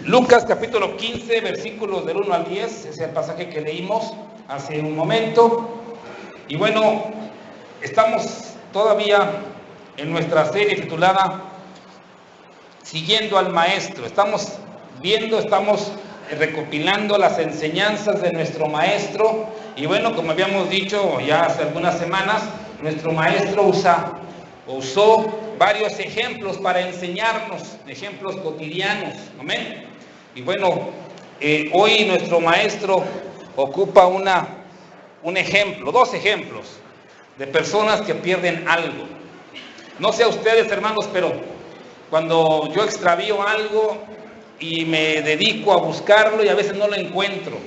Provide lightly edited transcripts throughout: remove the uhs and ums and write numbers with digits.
Lucas capítulo 15, versículos del 1 al 10, es el pasaje que leímos hace un momento. Y bueno, estamos todavía en nuestra serie titulada Siguiendo al Maestro. Estamos recopilando las enseñanzas de nuestro Maestro. Y bueno, como habíamos dicho ya hace algunas semanas, nuestro Maestro usó varios ejemplos para enseñarnos, ejemplos cotidianos, amén. Y bueno, hoy nuestro Maestro ocupa dos ejemplos de personas que pierden algo. No sé a ustedes, hermanos, pero cuando yo extravío algo y me dedico a buscarlo y a veces no lo encuentro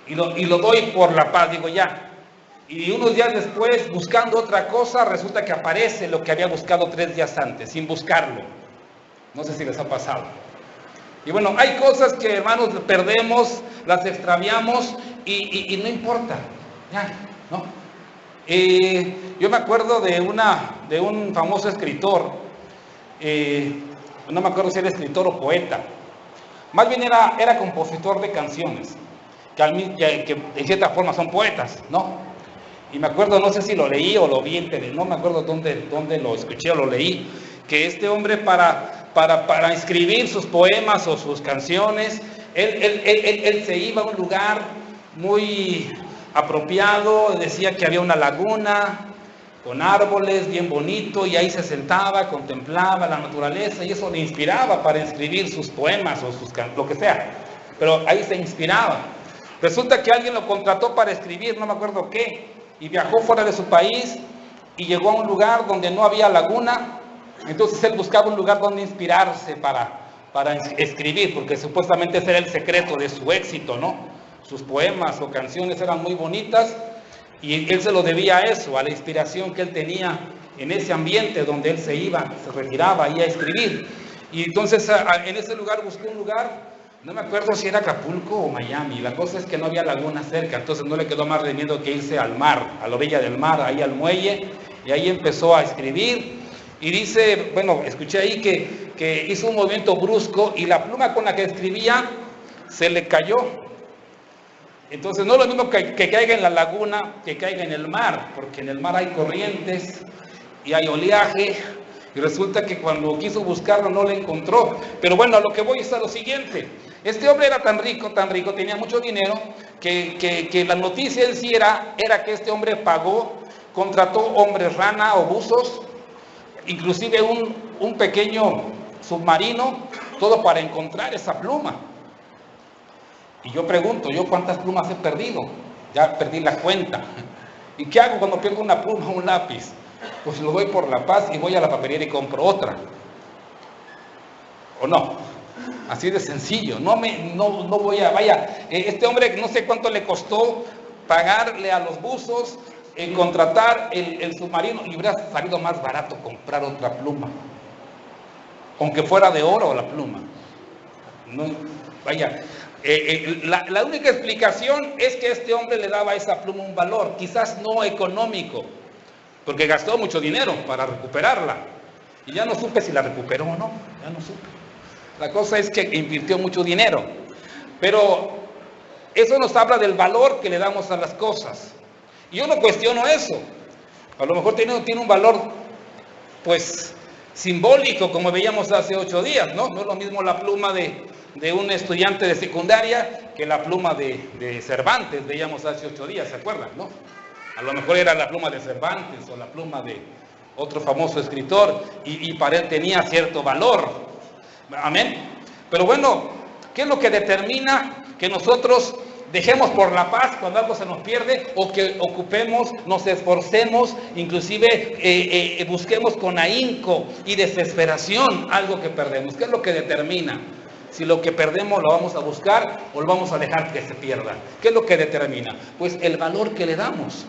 y lo doy por la paz, digo ya. Y unos días después, buscando otra cosa, resulta que aparece lo que había buscado 3 días antes, sin buscarlo. No sé si les ha pasado. Y bueno, hay cosas que, hermanos, perdemos, las extraviamos y no importa. Ya, ¿no? Yo me acuerdo de un famoso escritor, no me acuerdo si era escritor o poeta. Más bien era compositor de canciones, que en cierta forma son poetas, ¿no? Y me acuerdo, no sé si lo leí o lo vi en tele, no me acuerdo dónde lo escuché o lo leí, que este hombre para escribir sus poemas o sus canciones, él se iba a un lugar muy apropiado, decía que había una laguna con árboles bien bonito y ahí se sentaba, contemplaba la naturaleza y eso le inspiraba para escribir sus poemas o lo que sea, pero ahí se inspiraba. Resulta que alguien lo contrató para escribir, no me acuerdo qué, y viajó fuera de su país y llegó a un lugar donde no había laguna. Entonces él buscaba un lugar donde inspirarse para escribir, porque supuestamente ese era el secreto de su éxito, ¿no? Sus poemas o canciones eran muy bonitas y él se lo debía a eso, a la inspiración que él tenía en ese ambiente donde él se retiraba ahí a escribir. Y entonces en ese lugar buscó un lugar. No me acuerdo si era Acapulco o Miami, la cosa es que no había laguna cerca, entonces no le quedó más remedio que irse al mar, a la orilla del mar, ahí al muelle, y ahí empezó a escribir, y dice, bueno, escuché ahí que hizo un movimiento brusco, y la pluma con la que escribía se le cayó. Entonces no es lo mismo que caiga en la laguna, que caiga en el mar, porque en el mar hay corrientes, y hay oleaje, y resulta que cuando quiso buscarlo no lo encontró. Pero bueno, a lo que voy es a lo siguiente. Este hombre era tan rico, tenía mucho dinero, que la noticia en sí era que este hombre contrató hombres rana o buzos, inclusive un pequeño submarino, todo para encontrar esa pluma. Y yo pregunto, ¿yo cuántas plumas he perdido? Ya perdí la cuenta. ¿Y qué hago cuando pierdo una pluma o un lápiz? Pues lo doy por la paz y voy a la papelería y compro otra. ¿O no? Así de sencillo. No voy a, este hombre no sé cuánto le costó pagarle a los buzos, contratar el submarino, y hubiera salido más barato comprar otra pluma. Aunque fuera de oro la pluma. No, la única explicación es que este hombre le daba a esa pluma un valor, quizás no económico, porque gastó mucho dinero para recuperarla. Y ya no supe si la recuperó o no, ya no supe. La cosa es que invirtió mucho dinero. Pero eso nos habla del valor que le damos a las cosas. Y yo no cuestiono eso. A lo mejor tiene un valor, pues, simbólico, como veíamos hace 8 días, ¿no? No es lo mismo la pluma de un estudiante de secundaria que la pluma de Cervantes, veíamos hace 8 días, ¿se acuerdan, no? A lo mejor era la pluma de Cervantes o la pluma de otro famoso escritor y para él tenía cierto valor. Amén. Pero bueno, ¿qué es lo que determina que nosotros dejemos por la paz cuando algo se nos pierde, o que ocupemos, nos esforcemos, inclusive busquemos con ahínco y desesperación algo que perdemos? ¿Qué es lo que determina si lo que perdemos lo vamos a buscar o lo vamos a dejar que se pierda? ¿Qué es lo que determina? Pues el valor que le damos.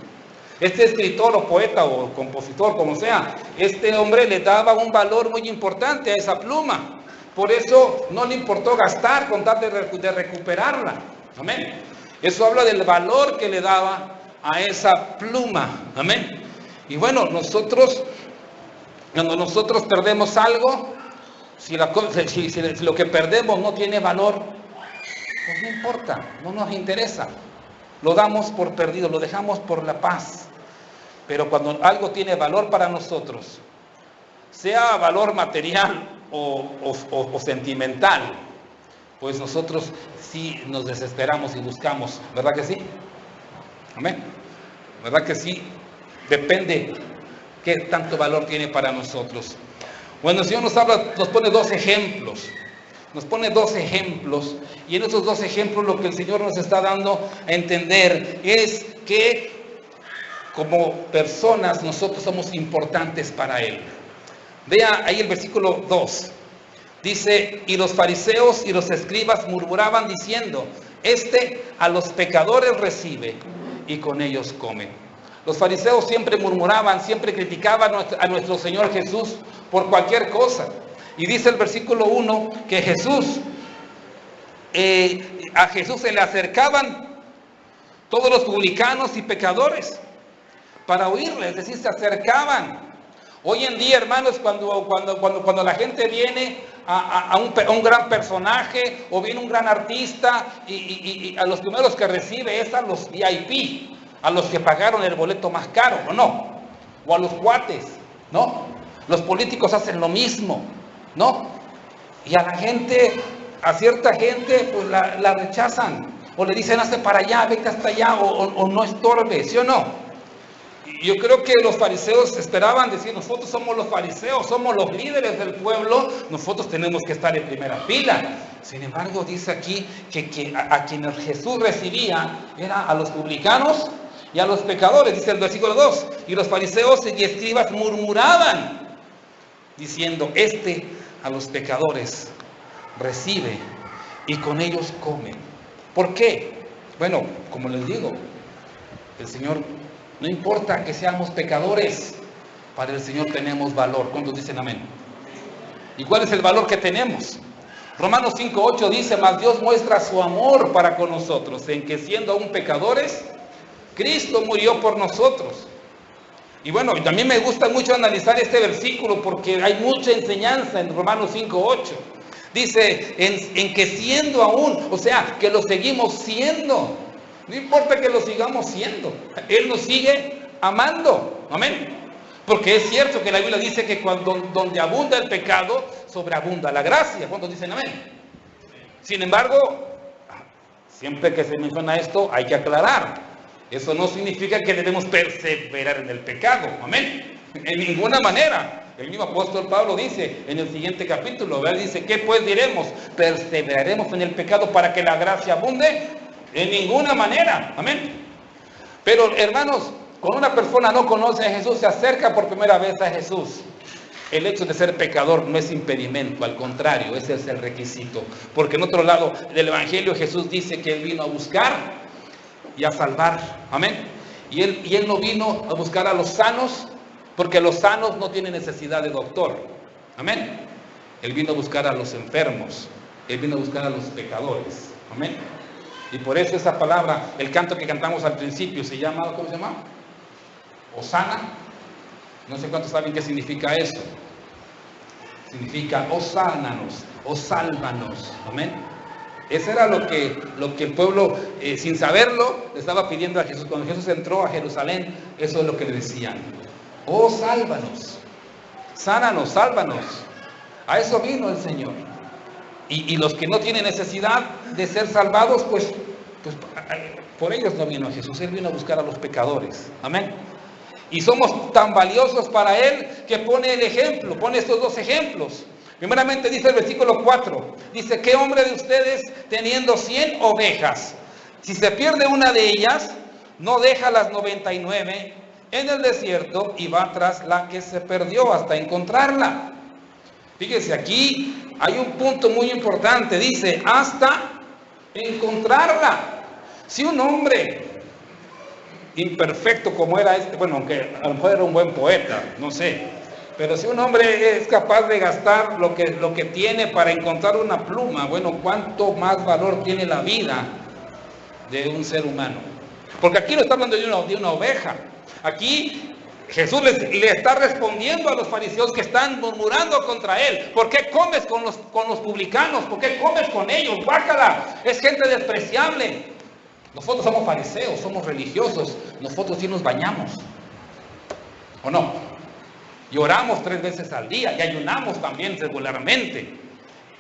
Este escritor o poeta o compositor, como sea, este hombre le daba un valor muy importante a esa pluma. Por eso no le importó gastar con tal de recuperarla. Amén. Eso habla del valor que le daba a esa pluma. Amén. Y bueno, cuando nosotros perdemos algo, Si lo que perdemos no tiene valor, pues no importa, no nos interesa. Lo damos por perdido, lo dejamos por la paz. Pero cuando algo tiene valor para nosotros, sea valor material o sentimental, pues nosotros sí nos desesperamos y buscamos, ¿verdad que sí? Amén. ¿Verdad que sí? Depende qué tanto valor tiene para nosotros. Bueno, el Señor nos pone dos ejemplos. Nos pone dos ejemplos, y en esos dos ejemplos lo que el Señor nos está dando a entender es que como personas nosotros somos importantes para Él. Vea ahí el versículo 2. Dice, y los fariseos y los escribas murmuraban diciendo, a los pecadores recibe y con ellos come. Los fariseos siempre murmuraban, siempre criticaban a nuestro Señor Jesús por cualquier cosa. Y dice el versículo 1 que a Jesús se le acercaban todos los publicanos y pecadores para oírle, es decir, se acercaban. Hoy en día, hermanos, cuando la gente viene a un gran personaje o viene un gran artista, y a los primeros que recibe es a los VIP, a los que pagaron el boleto más caro, ¿o no? O a los cuates, ¿no? Los políticos hacen lo mismo, ¿no? Y a cierta gente, pues la rechazan, o le dicen, hazte para allá, vete hasta allá, o no estorbe, ¿sí o no? Yo creo que los fariseos esperaban decir, nosotros somos los fariseos, somos los líderes del pueblo, nosotros tenemos que estar en primera fila. Sin embargo, dice aquí que a quienes Jesús recibía era a los publicanos y a los pecadores, dice el versículo 2, y los fariseos y escribas murmuraban, diciendo, a los pecadores recibe y con ellos come. ¿Por qué? Bueno, como les digo, el Señor, no importa que seamos pecadores, para el Señor tenemos valor. ¿Cuántos dicen amén? ¿Y cuál es el valor que tenemos? Romanos 5:8 dice, mas Dios muestra su amor para con nosotros, en que siendo aún pecadores, Cristo murió por nosotros. Y bueno, también me gusta mucho analizar este versículo porque hay mucha enseñanza en Romanos 5:8. Dice, en que siendo aún, o sea, que lo seguimos siendo. No importa que lo sigamos siendo, Él nos sigue amando. Amén. Porque es cierto que la Biblia dice que donde abunda el pecado, sobreabunda la gracia. ¿Cuántos dicen amén? Sin embargo, siempre que se menciona esto, hay que aclarar. Eso no significa que debemos perseverar en el pecado. Amén. En ninguna manera. El mismo apóstol Pablo dice en el siguiente capítulo, ¿verdad? Dice, ¿qué pues diremos? ¿Perseveraremos en el pecado para que la gracia abunde? En ninguna manera. Amén. Pero hermanos, cuando una persona no conoce a Jesús, se acerca por primera vez a Jesús, el hecho de ser pecador no es impedimento, al contrario, ese es el requisito. Porque en otro lado del Evangelio Jesús dice que Él vino a buscar y a salvar. Amén. Y él no vino a buscar a los sanos, porque los sanos no tienen necesidad de doctor. Amén. Él vino a buscar a los enfermos. Él vino a buscar a los pecadores. Amén. Y por eso esa palabra, el canto que cantamos al principio, se llama, ¿cómo se llama? Hosana. No sé cuántos saben qué significa eso. Significa, hosánanos, o sálvanos. Amén. Eso era lo que el pueblo, sin saberlo, le estaba pidiendo a Jesús. Cuando Jesús entró a Jerusalén, eso es lo que le decían. Oh, sálvanos, sánanos, sálvanos. A eso vino el Señor. Y los que no tienen necesidad de ser salvados, pues por ellos no vino Jesús. Él vino a buscar a los pecadores. Amén. Y somos tan valiosos para Él que pone el ejemplo, pone estos dos ejemplos. Primeramente dice el versículo 4, dice, ¿qué hombre de ustedes teniendo 100 ovejas, si se pierde una de ellas, no deja las 99 en el desierto y va tras la que se perdió hasta encontrarla? Fíjese, aquí hay un punto muy importante, dice, hasta encontrarla. Si un hombre imperfecto como era bueno, aunque a lo mejor era un buen poeta, no sé, pero si un hombre es capaz de gastar lo que tiene para encontrar una pluma, bueno, ¿cuánto más valor tiene la vida de un ser humano? Porque aquí no está hablando de una oveja. Aquí Jesús le está respondiendo a los fariseos que están murmurando contra él. ¿Por qué comes con los publicanos? ¿Por qué comes con ellos? Guácala, es gente despreciable. Nosotros somos fariseos, somos religiosos, nosotros sí nos bañamos, ¿o no? Y oramos 3 veces al día y ayunamos también regularmente.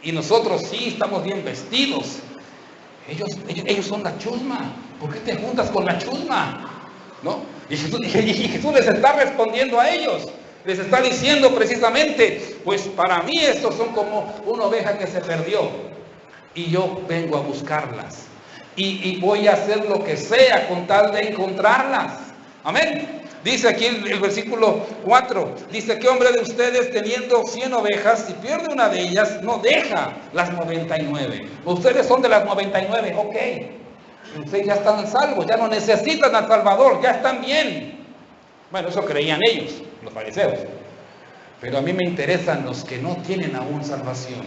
Y nosotros sí estamos bien vestidos. Ellos son la chusma. ¿Por qué te juntas con la chusma? ¿No? Y Jesús les está respondiendo a ellos. Les está diciendo precisamente, pues para mí estos son como una oveja que se perdió. Y yo vengo a buscarlas. Y voy a hacer lo que sea con tal de encontrarlas. Amén. Dice aquí el versículo 4, dice: ¿qué hombre de ustedes teniendo 100 ovejas, si pierde una de ellas, no deja las 99? Ustedes son de las 99, ok. Ustedes ya están salvos, ya no necesitan al Salvador, ya están bien. Bueno, eso creían ellos, los fariseos. Pero a mí me interesan los que no tienen aún salvación,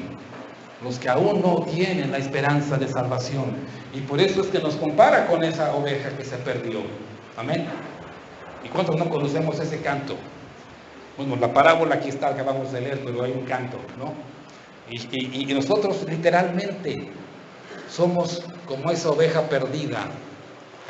los que aún no tienen la esperanza de salvación. Y por eso es que nos compara con esa oveja que se perdió. Amén. ¿Y cuántos no conocemos ese canto? Bueno, la parábola aquí está, que acabamos de leer, pero hay un canto, ¿no? Y nosotros literalmente somos como esa oveja perdida.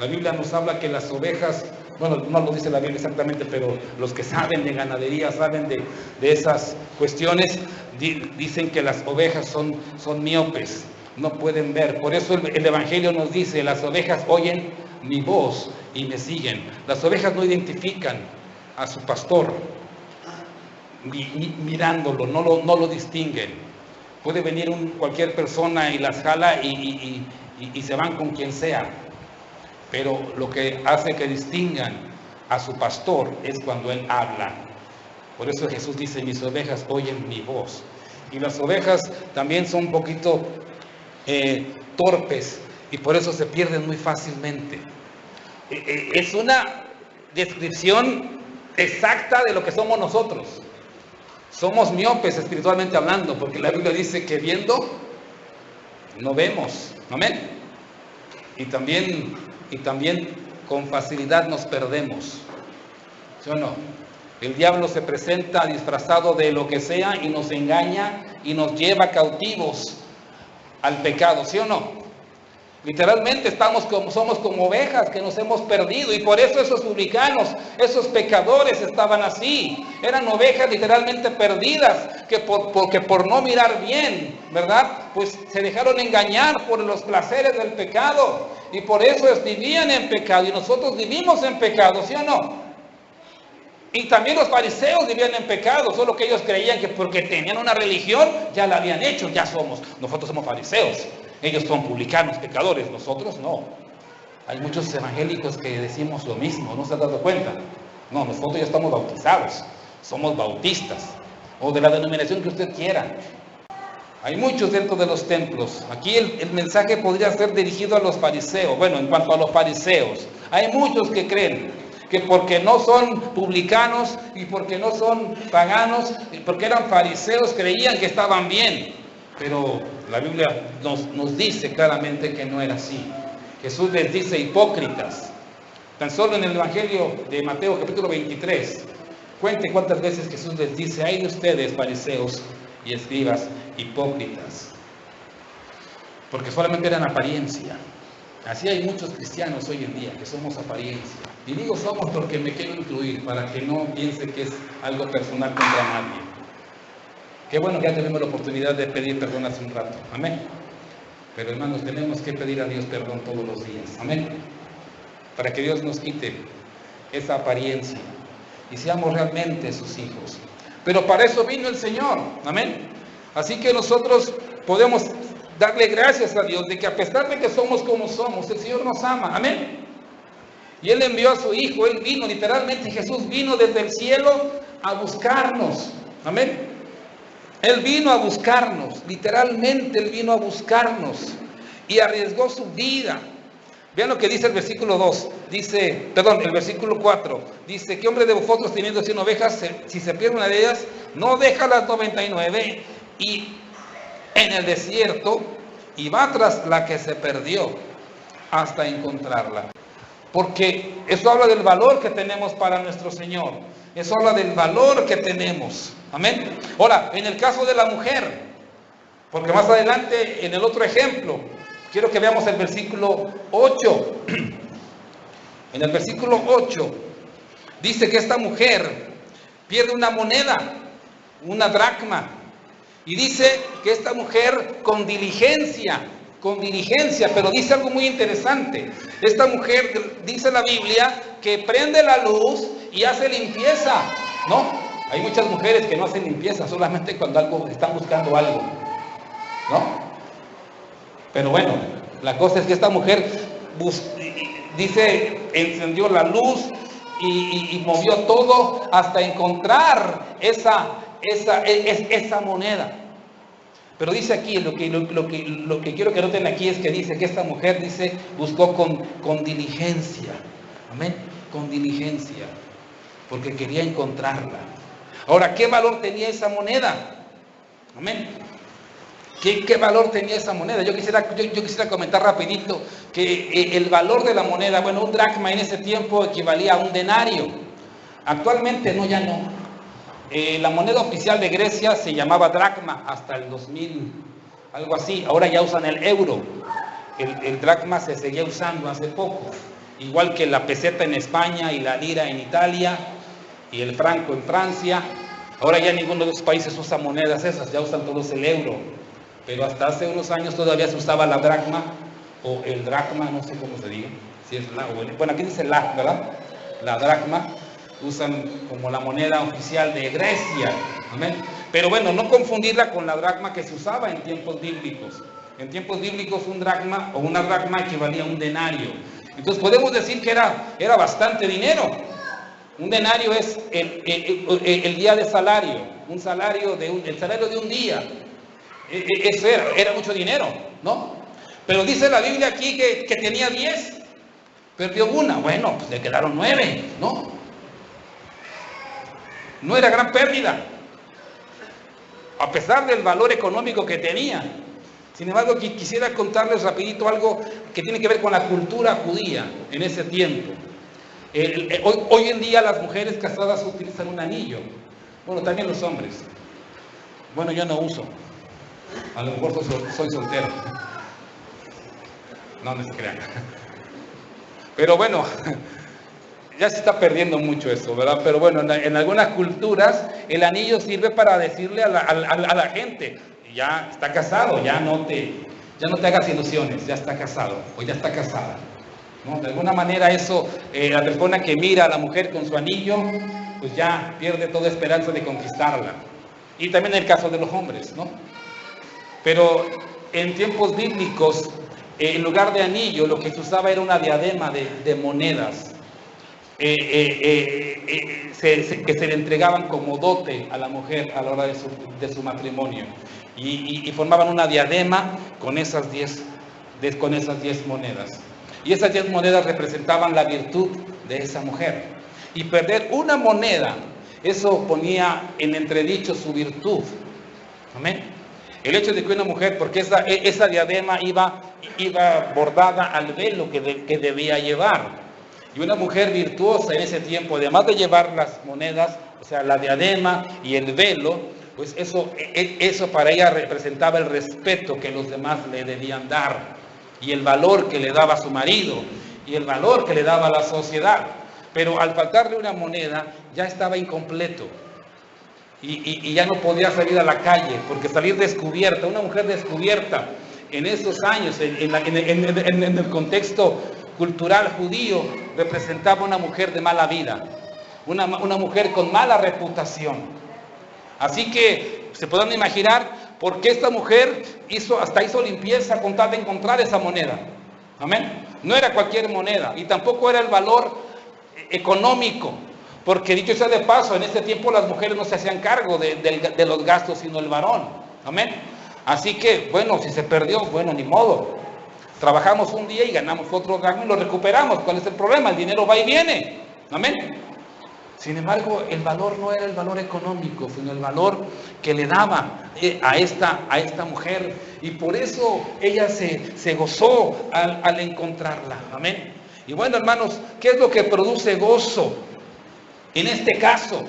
La Biblia nos habla que las ovejas, bueno, no lo dice la Biblia exactamente, pero los que saben de ganadería, saben de esas cuestiones, dicen que las ovejas son miopes, no pueden ver. Por eso el Evangelio nos dice: las ovejas oyen mi voz y me siguen. Las ovejas no identifican a su pastor mirándolo, no lo distinguen. Puede venir cualquier persona y las jala y se van con quien sea. Pero lo que hace que distingan a su pastor es cuando él habla. Por eso Jesús dice: mis ovejas oyen mi voz. Y las ovejas también son un poquito torpes, y por eso se pierden muy fácilmente. Es una descripción exacta de lo que somos nosotros. Somos miopes espiritualmente hablando, porque la Biblia dice que viendo no vemos. Amén. Y también con facilidad nos perdemos. ¿Sí o no? El diablo se presenta disfrazado de lo que sea y nos engaña y nos lleva cautivos al pecado. ¿Sí o no? Literalmente somos como ovejas que nos hemos perdido, y por eso esos publicanos, esos pecadores estaban así. Eran ovejas literalmente perdidas, porque por no mirar bien, ¿verdad? Pues se dejaron engañar por los placeres del pecado, y por eso vivían en pecado, y nosotros vivimos en pecado, ¿sí o no? Y también los fariseos vivían en pecado, solo que ellos creían que porque tenían una religión ya la habían hecho. Nosotros somos fariseos. Ellos son publicanos, pecadores, nosotros no. Hay muchos evangélicos que decimos lo mismo, ¿no se han dado cuenta? No, nosotros ya estamos bautizados, somos bautistas, o de la denominación que usted quiera. Hay muchos dentro de los templos. Aquí el mensaje podría ser dirigido a los fariseos. Bueno, en cuanto a los fariseos, hay muchos que creen que porque no son publicanos y porque no son paganos, porque eran fariseos, creían que estaban bien. Pero la Biblia nos dice claramente que no era así. Jesús les dice hipócritas. Tan solo en el Evangelio de Mateo capítulo 23, cuente cuántas veces Jesús les dice: ay de ustedes, fariseos y escribas hipócritas, porque solamente eran apariencia. Así hay muchos cristianos hoy en día que somos apariencia. Y digo somos porque me quiero incluir, para que no piense que es algo personal contra nadie. Qué bueno que ya tenemos la oportunidad de pedir perdón hace un rato. Amén. Pero hermanos, tenemos que pedir a Dios perdón todos los días. Amén. Para que Dios nos quite esa apariencia y seamos realmente sus hijos. Pero para eso vino el Señor. Amén. Así que nosotros podemos darle gracias a Dios de que a pesar de que somos como somos, el Señor nos ama. Amén. Y Él envió a su Hijo. Él vino, literalmente Jesús vino desde el cielo a buscarnos. Amén. Él vino a buscarnos, literalmente Él vino a buscarnos y arriesgó su vida. Vean lo que dice el versículo 2, el versículo 4, dice: ¿qué hombre de vosotros teniendo 100 ovejas, si se pierde una de ellas, no deja las 99 y en el desierto y va tras la que se perdió hasta encontrarla? Porque eso habla del valor que tenemos para nuestro Señor. Eso habla del valor que tenemos. Amén. Ahora, en el caso de la mujer, porque más adelante en el otro ejemplo, quiero que veamos el versículo 8. En el versículo 8 dice que esta mujer pierde una moneda, una dracma. Y dice que esta mujer con diligencia, pero dice algo muy interesante. Esta mujer, dice la Biblia, que prende la luz y hace limpieza, ¿no? Hay muchas mujeres que no hacen limpieza solamente cuando están buscando algo, ¿no? Pero bueno, la cosa es que esta mujer dice, encendió la luz y movió todo hasta encontrar esa moneda. Pero dice aquí, lo que quiero que noten aquí es que dice que esta mujer, dice, buscó con diligencia. Amén, con diligencia, porque quería encontrarla. Ahora, ¿qué valor tenía esa moneda? Amén. ¿Qué valor tenía esa moneda? Yo quisiera comentar rapidito que el valor de la moneda, bueno, un dracma en ese tiempo equivalía a un denario. Actualmente no, ya no. La moneda oficial de Grecia se llamaba dracma hasta el 2000, algo así. Ahora ya usan el euro. El dracma se seguía usando hace poco. Igual que la peseta en España y la lira en Italia y el franco en Francia. Ahora ya ninguno de esos países usa monedas esas, ya usan todos el euro. Pero hasta hace unos años todavía se usaba la dracma o el dracma, no sé cómo se diga, si es la o el, bueno, aquí dice la, ¿verdad? La dracma, usan como la moneda oficial de Grecia, amén. Pero bueno, no confundirla con la dracma que se usaba en tiempos bíblicos. En tiempos bíblicos un dracma o una dracma equivalía a un denario. Entonces podemos decir que era bastante dinero. Un denario es el día de salario, el salario de un día. Eso era mucho dinero, ¿no? Pero dice la Biblia aquí que tenía 10, perdió una, bueno, pues le quedaron 9, ¿no? No era gran pérdida, a pesar del valor económico que tenía. Sin embargo, quisiera contarles rapidito algo que tiene que ver con la cultura judía en ese tiempo. Hoy en día las mujeres casadas utilizan un anillo, bueno, también los hombres. Bueno, yo no uso. A lo mejor soy soltero. No se crean. Pero bueno, ya se está perdiendo mucho eso, ¿verdad? Pero bueno, en algunas culturas el anillo sirve para decirle a la gente, ya está casado, ya no te hagas ilusiones, ya está casado o ya está casada, ¿no? De alguna manera eso, la persona que mira a la mujer con su anillo, pues ya pierde toda esperanza de conquistarla. Y también en el caso de los hombres, ¿no? Pero en tiempos bíblicos, en lugar de anillo, lo que se usaba era una diadema de monedas que se le entregaban como dote a la mujer a la hora de su matrimonio. Y formaban una diadema con esas 10 monedas. Y esas 10 monedas representaban la virtud de esa mujer. Y perder una moneda, eso ponía en entredicho su virtud. Amén. El hecho de que una mujer, porque esa diadema iba bordada al velo que debía llevar. Y una mujer virtuosa en ese tiempo, además de llevar las monedas, o sea, la diadema y el velo, pues eso para ella representaba el respeto que los demás le debían dar, y el valor que le daba a su marido, y el valor que le daba a la sociedad. Pero al faltarle una moneda, ya estaba incompleto. Y ya no podía salir a la calle, porque salir descubierta, una mujer descubierta en esos años, en el contexto cultural judío, representaba una mujer de mala vida, una mujer con mala reputación. Así que se pueden imaginar por qué esta mujer hizo limpieza con tal de encontrar esa moneda. Amén. No era cualquier moneda y tampoco era el valor económico. Porque dicho sea de paso, en este tiempo las mujeres no se hacían cargo de los gastos, sino el varón. Amén. Así que, bueno, si se perdió, bueno, ni modo. Trabajamos un día y ganamos otro dracma y lo recuperamos. ¿Cuál es el problema? El dinero va y viene. Amén. Sin embargo, el valor no era el valor económico, sino el valor que le daba a esta mujer. Y por eso ella se gozó al encontrarla. Amén. Y bueno, hermanos, ¿qué es lo que produce gozo? En este caso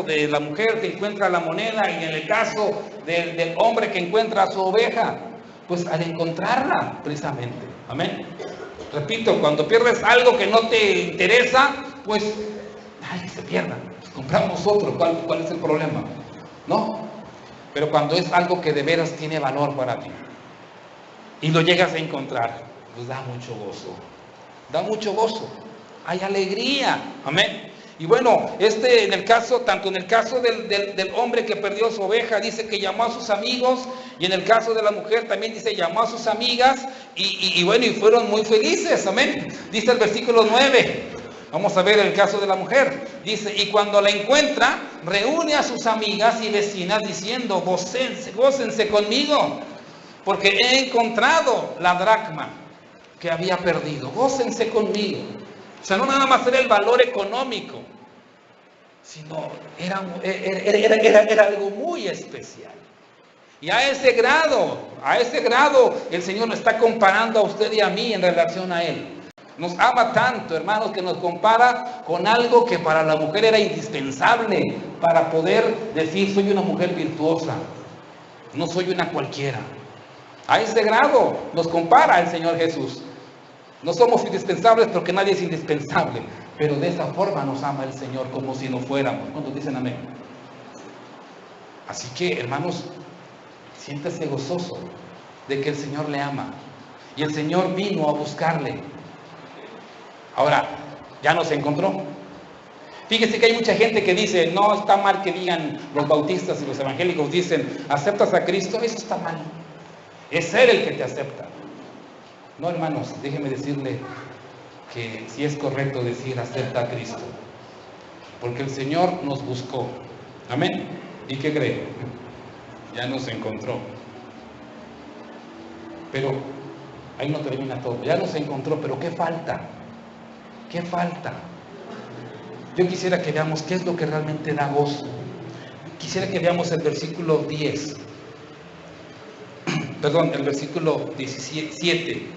de la mujer que encuentra la moneda y en el caso del hombre que encuentra a su oveja, pues al encontrarla precisamente. Amén. Repito, cuando pierdes algo que no te interesa, pues, ay, se pierda, pues compramos otro. ¿Cuál es el problema? ¿No? Pero cuando es algo que de veras tiene valor para ti y lo llegas a encontrar, pues da mucho gozo. Da mucho gozo. Hay alegría. Amén. Y bueno, tanto en el caso del hombre que perdió su oveja, dice que llamó a sus amigos, y en el caso de la mujer también dice llamó a sus amigas, y bueno, y fueron muy felices. Amén. Dice el versículo 9. Vamos a ver el caso de la mujer. Dice, y cuando la encuentra, reúne a sus amigas y vecinas diciendo, gócense conmigo, porque he encontrado la dracma que había perdido. Gócense conmigo. O sea, no nada más era el valor económico, sino era algo muy especial. Y a ese grado el Señor nos está comparando a usted y a mí en relación a Él. Nos ama tanto, hermanos, que nos compara con algo que para la mujer era indispensable para poder decir, soy una mujer virtuosa, no soy una cualquiera. A ese grado nos compara el Señor Jesús. No somos indispensables porque nadie es indispensable, pero de esa forma nos ama el Señor como si lo fuéramos. ¿Cuántos dicen amén? Así que, hermanos, siéntese gozoso de que el Señor le ama y el Señor vino a buscarle. Ahora, ya nos encontró. Fíjese que hay mucha gente que dice, no está mal que digan los bautistas y los evangélicos, dicen, ¿aceptas a Cristo? Eso está mal. Es Él el que te acepta. No, hermanos, déjeme decirle que sí es correcto decir acepta a Cristo, porque el Señor nos buscó. Amén. ¿Y qué cree? Ya nos encontró. Pero ahí no termina todo. Ya nos encontró, pero ¿qué falta? ¿Qué falta? Yo quisiera que veamos qué es lo que realmente da gozo. Quisiera que veamos el versículo 10. Perdón, el versículo 17.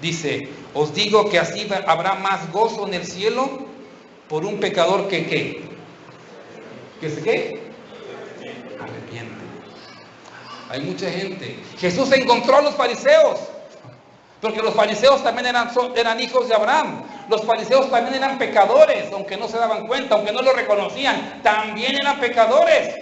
Dice, os digo que así habrá más gozo en el cielo por un pecador que ¿qué? ¿Que se qué? Arrepiente. Hay mucha gente. Jesús encontró a los fariseos, porque los fariseos también eran hijos de Abraham. Los fariseos también eran pecadores, aunque no se daban cuenta, aunque no lo reconocían, también eran pecadores.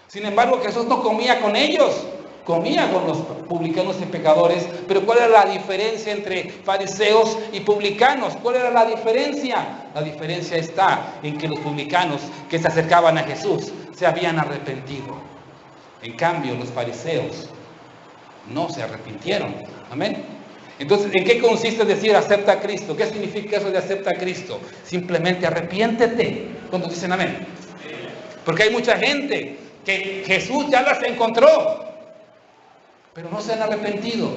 Sin embargo, Jesús no comía con ellos. Comía con los publicanos y pecadores, pero ¿cuál era la diferencia entre fariseos y publicanos? ¿Cuál era la diferencia? La diferencia está en que los publicanos que se acercaban a Jesús se habían arrepentido. En cambio, los fariseos no se arrepintieron. Amén. Entonces, ¿en qué consiste decir acepta a Cristo? ¿Qué significa eso de acepta a Cristo? Simplemente arrepiéntete. ¿Cuántos dicen amén? Porque hay mucha gente que Jesús ya las encontró, pero no se han arrepentido.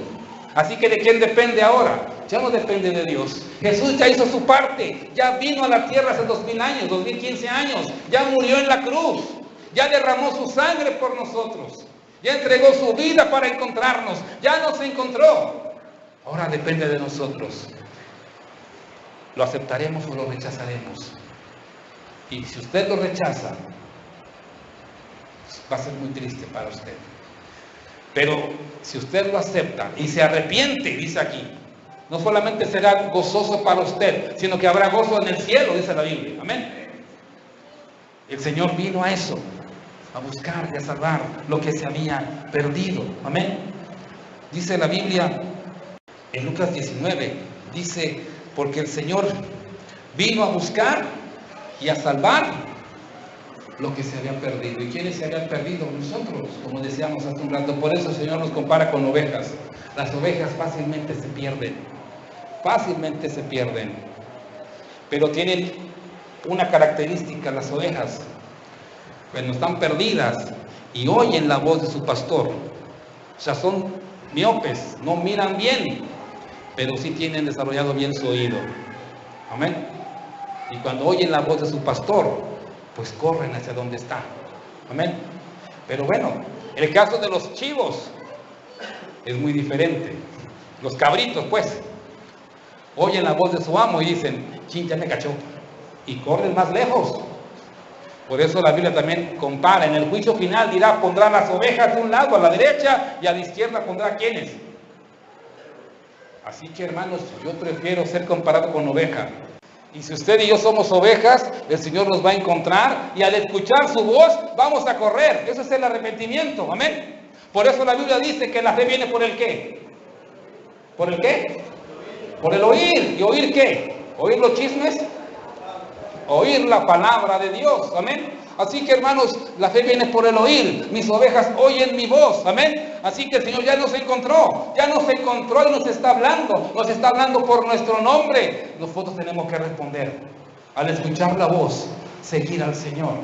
Así que ¿de quién depende ahora? Ya no depende de Dios. Jesús ya hizo su parte, ya vino a la tierra hace 2000 años, 2015 años, ya murió en la cruz, ya derramó su sangre por nosotros, ya entregó su vida para encontrarnos, ya nos encontró. Ahora depende de nosotros. ¿Lo aceptaremos o lo rechazaremos? Y si usted lo rechaza, va a ser muy triste para usted. Pero si usted lo acepta y se arrepiente, dice aquí, no solamente será gozoso para usted, sino que habrá gozo en el cielo, dice la Biblia. Amén. El Señor vino a eso, a buscar y a salvar lo que se había perdido. Amén. Dice la Biblia en Lucas 19, dice, porque el Señor vino a buscar y a salvar lo que se había perdido. ¿Y quiénes se habían perdido? Nosotros, como decíamos hace un rato. Por eso el Señor nos compara con ovejas. Las ovejas fácilmente se pierden. Fácilmente se pierden. Pero tienen una característica las ovejas. Cuando están perdidas y oyen la voz de su pastor. O sea, son miopes, no miran bien, pero sí tienen desarrollado bien su oído. Amén. Y cuando oyen la voz de su pastor, pues corren hacia donde está. Amén. Pero bueno, el caso de los chivos es muy diferente. Los cabritos, pues. oyen la voz de su amo y dicen, chin, ya me cachó, y corren más lejos. Por eso la Biblia también compara, en el juicio final dirá, pondrá las ovejas de un lado a la derecha y a la izquierda pondrá ¿quiénes? Así que hermanos, yo prefiero ser comparado con oveja. Y si usted y yo somos ovejas, el Señor nos va a encontrar y al escuchar su voz vamos a correr. Eso es el arrepentimiento, amén. Por eso la Biblia dice que la fe viene por el ¿qué? ¿Por el qué? Por el oír. ¿Y oír qué? ¿Oír los chismes? Oír la palabra de Dios, amén. Así que hermanos, la fe viene por el oír. Mis ovejas oyen mi voz, amén. Así que el Señor ya nos encontró y nos está hablando por nuestro nombre. Nosotros tenemos que responder. Al escuchar la voz, seguir al Señor.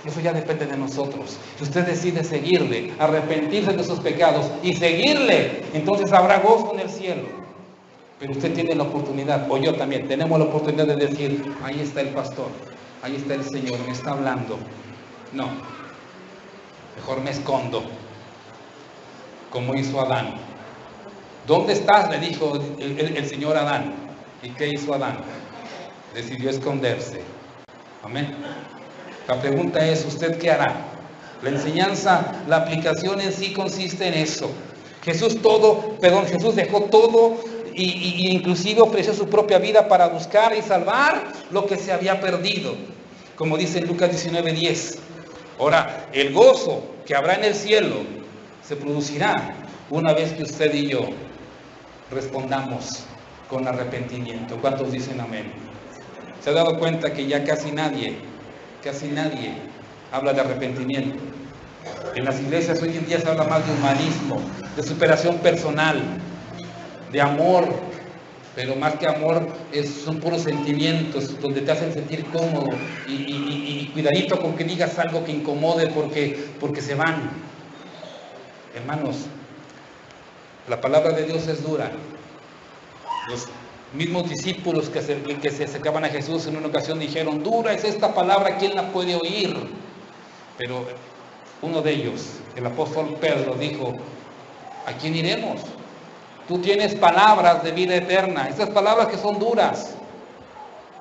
Eso ya depende de nosotros. Si usted decide seguirle, arrepentirse de sus pecados y seguirle, entonces habrá gozo en el cielo. Pero usted tiene la oportunidad, o yo también, tenemos la oportunidad de decir, ahí está el pastor, ahí está el Señor, me está hablando. No, mejor me escondo, como hizo Adán. ¿Dónde estás?, le dijo el Señor a Adán. ¿Y qué hizo Adán? Decidió esconderse. Amén. La pregunta es, ¿usted qué hará? La enseñanza, la aplicación en sí consiste en eso. Jesús dejó todo y inclusive ofreció su propia vida para buscar y salvar lo que se había perdido. Como dice en Lucas 19:10. Ahora, el gozo que habrá en el cielo se producirá una vez que usted y yo respondamos con arrepentimiento. ¿Cuántos dicen amén? ¿Se ha dado cuenta que ya casi nadie habla de arrepentimiento? En las iglesias hoy en día se habla más de humanismo, de superación personal, de amor, pero más que amor son puros sentimientos donde te hacen sentir cómodo y cuidadito con que digas algo que incomode porque se van. Hermanos, la palabra de Dios es dura. Los mismos discípulos que se acercaban a Jesús en una ocasión dijeron, dura es esta palabra, ¿quién la puede oír? Pero uno de ellos, el apóstol Pedro, dijo, ¿a quién iremos? Tú tienes palabras de vida eterna. Esas palabras que son duras,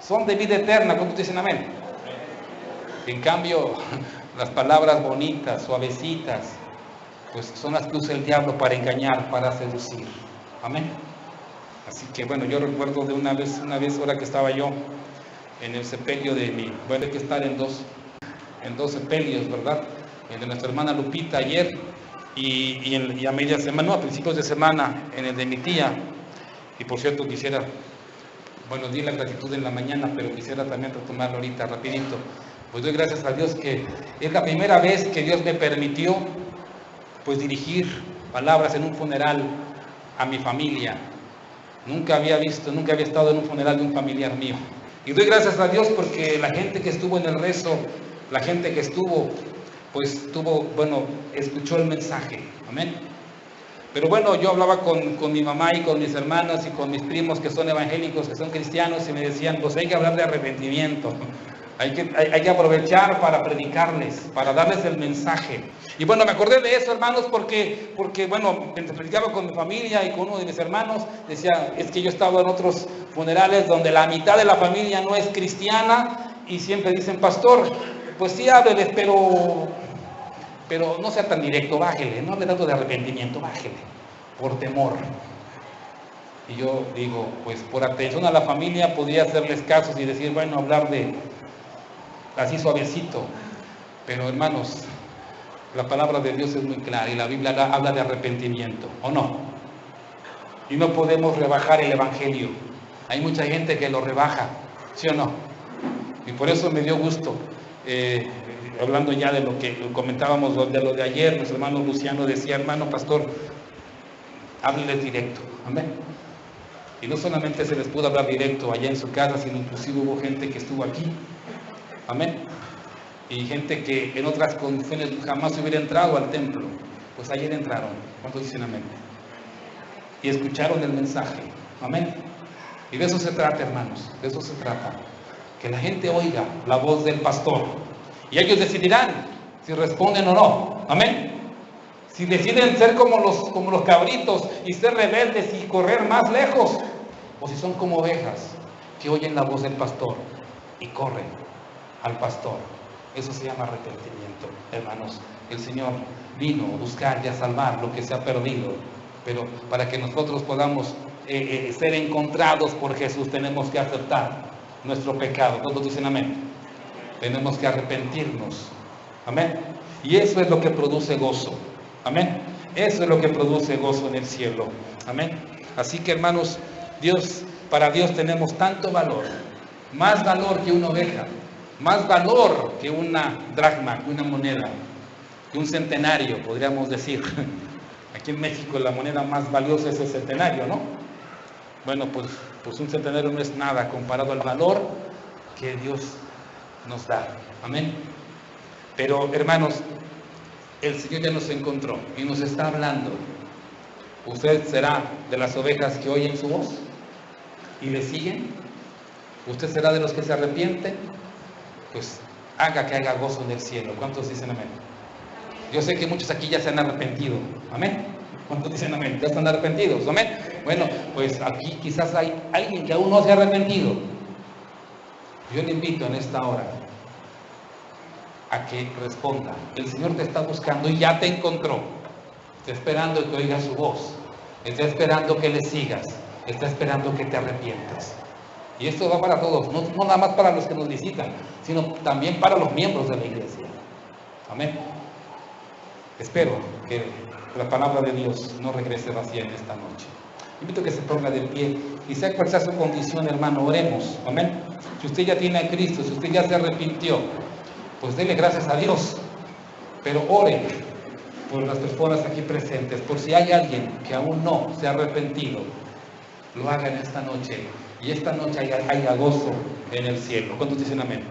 son de vida eterna. ¿Cómo dicen amén? En cambio, las palabras bonitas, suavecitas, pues son las que usa el diablo para engañar, para seducir. Amén. Así que bueno, yo recuerdo de una vez ahora que estaba yo en el sepelio de hay que estar en dos sepelios, ¿verdad? El de nuestra hermana Lupita ayer y a media semana, no, a principios de semana, en el de mi tía. Y por cierto quisiera, di la gratitud en la mañana, pero quisiera también retomarlo ahorita rapidito. Pues doy gracias a Dios que es la primera vez que Dios me permitió pues dirigir palabras en un funeral a mi familia. Nunca había estado en un funeral de un familiar mío. Y doy gracias a Dios porque la gente que estuvo en el rezo, la gente que escuchó el mensaje. Amén. Pero bueno, yo hablaba con mi mamá y con mis hermanas y con mis primos que son evangélicos, que son cristianos, y me decían, pues hay que hablar de arrepentimiento. Hay que aprovechar para predicarles, para darles el mensaje. Y bueno, me acordé de eso, hermanos, porque mientras predicaba con mi familia y con uno de mis hermanos, decía, es que yo he estado en otros funerales donde la mitad de la familia no es cristiana y siempre dicen, pastor, pues sí hábleles, pero no sea tan directo, bájele, no hable tanto de arrepentimiento, bájele, por temor. Y yo digo, pues por atención a la familia podría hacerles casos y decir, hablar de así suavecito. Pero hermanos, la palabra de Dios es muy clara y la Biblia habla de arrepentimiento, ¿o no? Y no podemos rebajar el evangelio. Hay mucha gente que lo rebaja, ¿sí o no? Y por eso me dio gusto, hablando ya de lo que comentábamos, de lo de ayer, nuestro hermano Luciano decía, hermano pastor, hábleles directo, amén. Y no solamente se les pudo hablar directo allá en su casa, sino inclusive hubo gente que estuvo aquí, amén. Y gente que en otras condiciones jamás hubiera entrado al templo, pues ayer entraron. ¿Cuántos dicen amén? Y escucharon el mensaje, amén. Y de eso se trata, hermanos, de eso se trata. Que la gente oiga la voz del pastor. Y ellos decidirán si responden o no, amén. Si deciden ser como los cabritos y ser rebeldes y correr más lejos, o si son como ovejas que oyen la voz del pastor y corren al pastor. Eso se llama arrepentimiento, hermanos. El Señor vino a buscar y a salvar lo que se ha perdido, pero para que nosotros podamos ser encontrados por Jesús, tenemos que aceptar nuestro pecado. ¿Todos dicen amén? Tenemos que arrepentirnos. Amén. Y eso es lo que produce gozo. Amén. Eso es lo que produce gozo en el cielo. Amén. Así que, hermanos, para Dios tenemos tanto valor, más valor que una oveja, más valor que una dracma, que una moneda, que un centenario, podríamos decir. Aquí en México la moneda más valiosa es el centenario, ¿no? Bueno, pues un centenario no es nada comparado al valor que Dios nos da. Amén. Pero, hermanos, el Señor ya nos encontró y nos está hablando. ¿Usted será de las ovejas que oyen su voz y le siguen? ¿Usted será de los que se arrepienten? Pues haga que haya gozo en el cielo. ¿Cuántos dicen amén? Yo sé que muchos aquí ya se han arrepentido. Amén. ¿Cuántos dicen amén? Ya están arrepentidos. Amén. Bueno, pues aquí quizás hay alguien que aún no se ha arrepentido. Yo le invito en esta hora a que responda. El Señor te está buscando y ya te encontró. Está esperando que oigas su voz. Está esperando que le sigas. Está esperando que te arrepientas. Y esto va para todos, no nada más para los que nos visitan, sino también para los miembros de la iglesia. Amén. Espero que la palabra de Dios no regrese vacía en esta noche. Invito a que se ponga de pie y sea cual sea su condición, hermano, oremos. Amén. Si usted ya tiene a Cristo, si usted ya se arrepintió, pues dele gracias a Dios. Pero ore por las personas aquí presentes, por si hay alguien que aún no se ha arrepentido, lo haga en esta noche. Y esta noche haya gozo en el cielo. ¿Cuántos dicen amén?